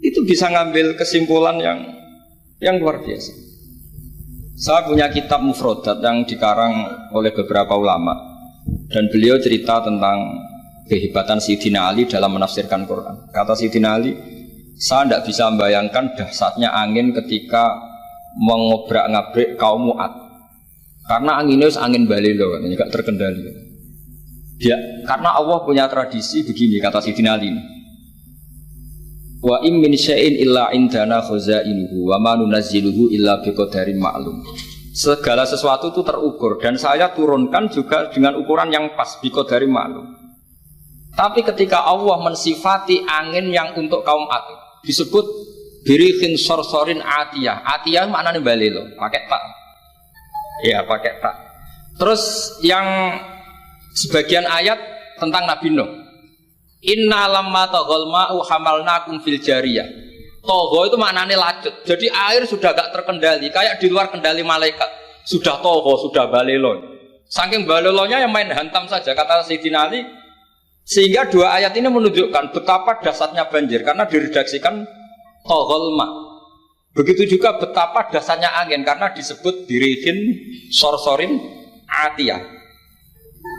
itu bisa ngambil kesimpulan yang luar biasa. Saya punya kitab Mufrodat yang dikarang oleh beberapa ulama, dan beliau cerita tentang kehebatan Sayyidina Ali dalam menafsirkan Quran. Kata Sayyidina Ali, saya tidak bisa membayangkan dahsyatnya angin ketika mengobrak-ngabrik kaum Mu'ad. Karena anginnya angin balelo, katanya gak terkendali. Ya, karena Allah punya tradisi begini, kata Sayyidina Ali. Wa im min syai'in illa indana khazainuhu wa ma nunazziluhu illa biqadarin ma'lum. Segala sesuatu itu terukur dan saya turunkan juga dengan ukuran yang pas, biqadarin ma'lum. Tapi ketika Allah mensifati angin yang untuk kaum Ad disebut birikhin sorsorin atiyah. Atiyah maknanya balelo, pakai tak. Ya, pakai tak. Terus yang sebagian ayat tentang Nabi Nuh. Inna lamma taghal ma'u hamalnakum fil jariyah. Togho itu maknanya lacut. Jadi air sudah gak terkendali, kayak di luar kendali malaikat. Sudah togho, sudah balelo. Saking balelonya yang main hantam saja, kata Sayyidina Ali. Sehingga dua ayat ini menunjukkan betapa dahsyatnya banjir karena diredaksikan toghal ma'. Begitu juga betapa dasarnya angin karena disebut birihin sorsorin atiyah.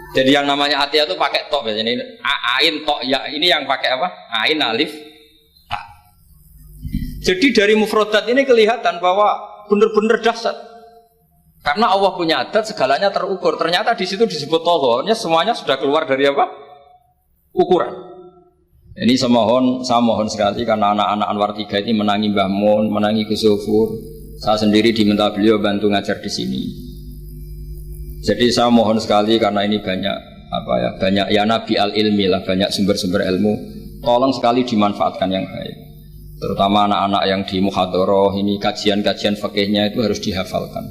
Jadi yang namanya atiyah itu pakai tok ya. Ini ain tok ya. Ini yang pakai apa? Ain alif ta. Jadi dari mufrodat ini kelihatan bahwa benar-benar dahsyat. Karena Allah punya adat segalanya terukur. Ternyata di situ disebut toghornya semuanya sudah keluar dari apa? Ukuran. Ini saya mohon sekali karena anak-anak Anwar 3 ini menangi Mbah Mun, menangi Gus Zufur. Saya sendiri diminta beliau bantu ngajar di sini. Jadi saya mohon sekali karena ini banyak ya nabi al-ilmi lah, banyak sumber-sumber ilmu. Tolong sekali dimanfaatkan yang baik. Terutama anak-anak yang di muhadharah ini kajian-kajian fikihnya itu harus dihafalkan.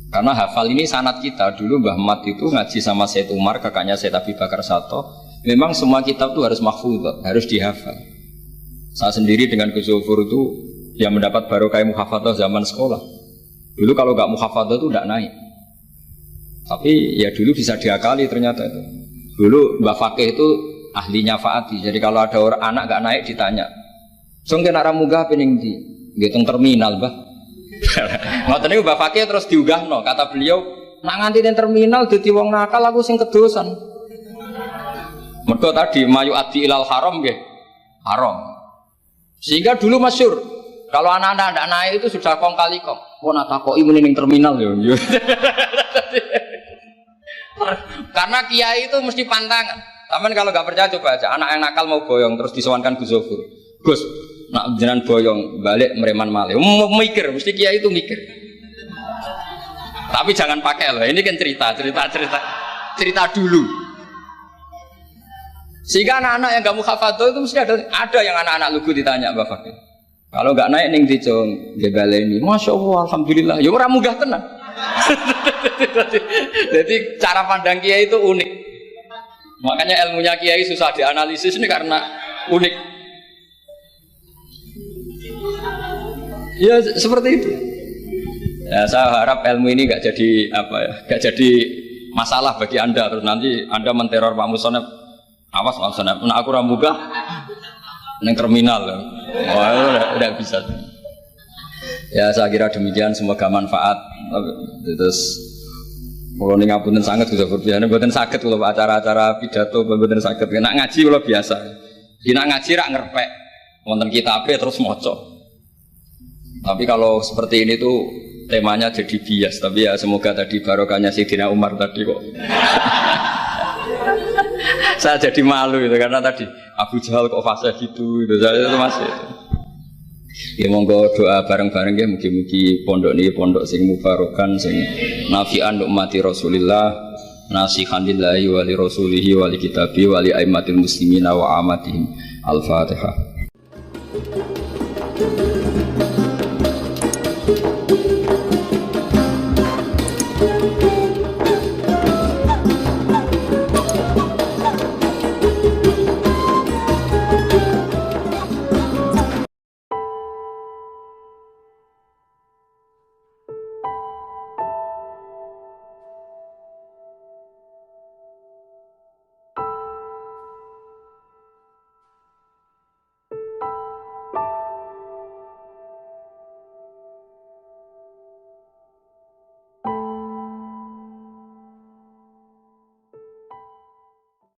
Karena hafal ini sanad kita. Dulu Mbah Mat itu ngaji sama Said Umar, kakaknya Said Abi Bakar Sato. Memang semua kitab itu harus mahfudz, harus dihafal. Saya sendiri dengan Gus Zufur itu yang mendapat barokah muhafadzah zaman sekolah. Dulu kalau nggak muhafadzah itu tidak naik. Tapi ya dulu bisa diakali ternyata itu. Dulu Mbak Fakih itu ahlinya Faati. Jadi kalau ada orang anak nggak naik ditanya, "Song kena ramunggah pening di ngitung terminal, Mbah." Ngoten niku Mbak Fakih terus diunggahno, kata beliau, "Nak nganti ning terminal dadi wong nakal aku sing kedosan." Mergo tadi mayu adi ilal haram nggih. Haram. Sehingga dulu masyhur kalau anak-anak tidak naik itu sudah kong kali kong. Oh nak takoki muni ning terminal ya. Karena kiai itu mesti pantangan. Taman kalau nggak percaya coba aja. Anak yang nakal mau boyong terus disowankan Gus Zufur. Gus, nak jenengan boyong balik mereman malih. Mikir, mesti kiai itu mikir. Tapi jangan pakai loh. Ini kan cerita dulu. Sehingga anak-anak yang gak muhafadzah itu mesti ada yang anak-anak lugu ditanya Mbak Fakir. Kalau nggak naik ning dicong ini, masya Allah, alhamdulillah. Ya orang munggah tenang. Jadi cara pandang kiai itu unik. Makanya ilmunya kiai susah dianalisis ini karena unik. Ya seperti itu. Ya, saya harap ilmu ini nggak jadi apa ya, nggak jadi masalah bagi anda. Terus nanti anda menteror Pak Musonef. Awas Pak Musonef, nah aku rambuga neng terminal. Udah bisa. Ya saya kira demikian, semoga manfaat. Terus kalau ning ngapunten sangat sudah berbiasa, mboten saged kalau acara-acara pidato mboten saged. Nek ngaji kalau biasa. Nek ngaji rak ngerpek wonten kitabe terus maca. Tapi kalau seperti ini tuh temanya jadi bias. Tapi ya semoga tadi barokahnya Sayyidina Umar tadi kok. Saya jadi malu itu karena tadi Abu Jahal kok fase gitu. Saya itu masih. Ya monggo doa bareng-bareng ya, mugi-mugi pondok ini pondok sing mubarokan sing nafi'an ummati Rasulillah, nasihan lillahi wa li rasulihi wa li kitabi wa li aimatil muslimina wa amatihim. Al-Fatihah.